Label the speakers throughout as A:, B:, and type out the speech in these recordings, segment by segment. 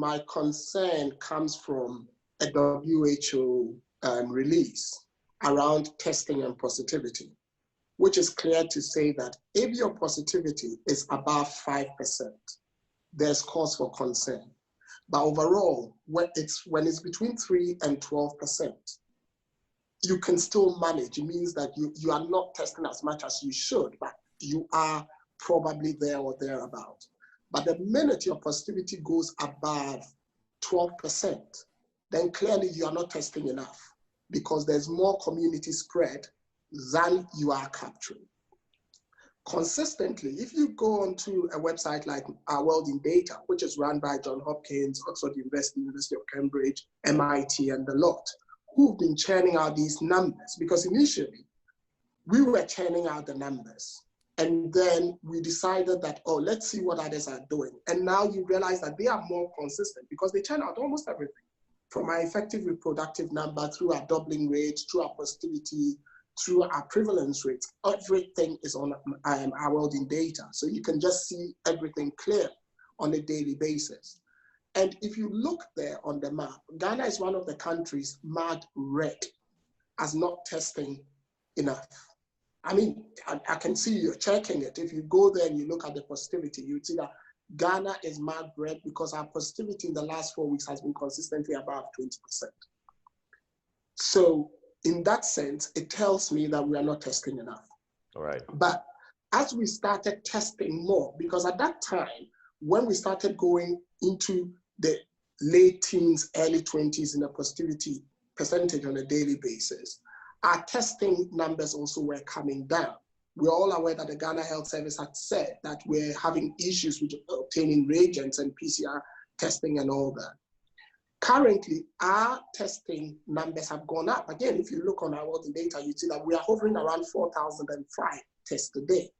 A: my concern comes from a WHO release around testing and positivity, which is clear to say that if your positivity is above 5%, there's cause for concern. But overall, when it's between 3 and 12%, you can still manage. It means that you are not testing as much as you should, but you are probably there or thereabout. But the minute your positivity goes above 12%, then clearly you are not testing enough because there's more community spread than you are capturing. Consistently, if you go onto a website like Our World in Data, which is run by Johns Hopkins, Oxford University, University of Cambridge, MIT, and the lot, who've been churning out these numbers, because initially we were churning out the numbers. And then we decided that, oh, let's see what others are doing. And now you realize that they are more consistent because they churn out almost everything, from our effective reproductive number, through our doubling rate, through our positivity, through our prevalence rates. Everything is on Our World in Data. So you can just see everything clear on a daily basis. And if you look there on the map, Ghana is one of the countries marked red as not testing enough. I mean, I can see you're checking it. If you go there and you look at the positivity, you'd see that Ghana is marked red because our positivity in the last 4 weeks has been consistently above 20%. So in that sense, it tells me that we are not testing enough.
B: All right.
A: But as we started testing more, because at that time, when we started going into the late teens, early 20s in the positivity percentage on a daily basis, our testing numbers also were coming down. We're all aware that the Ghana Health Service had said that we're having issues with obtaining reagents and PCR testing and all that. Currently, our testing numbers have gone up. Again, if you look on our world data, you see that we are hovering around 4,005 tests a day.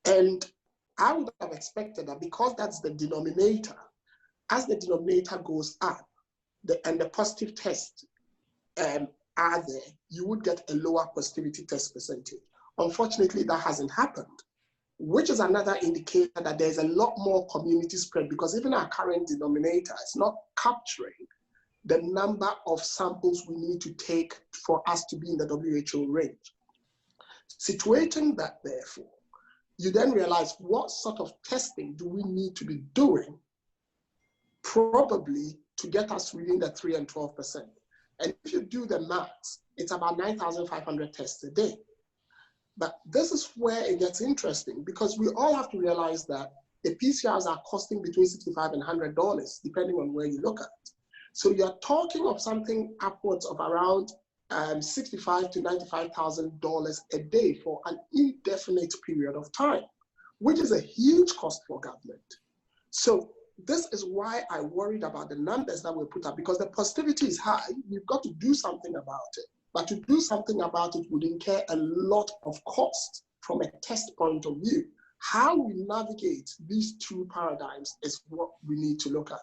A: And I would have expected that because that's the denominator, as the denominator goes up and the positive tests are there, you would get a lower positivity test percentage. Unfortunately, that hasn't happened, which is another indicator that there's a lot more community spread because even our current denominator is not capturing the number of samples we need to take for us to be in the WHO range. Situating that, therefore, you then realize what sort of testing do we need to be doing probably to get us within the 3 and 12%. And if you do the maths, it's about 9,500 tests a day. But this is where it gets interesting because we all have to realize that the PCRs are costing between $65 and $100, depending on where you look at it. So you're talking of something upwards of around $65,000 to $95,000 a day for an indefinite period of time, which is a huge cost for government. So this is why I worried about the numbers that we put up, because the positivity is high. We've got to do something about it. But to do something about it would incur a lot of cost from a test point of view. How we navigate these two paradigms is what we need to look at.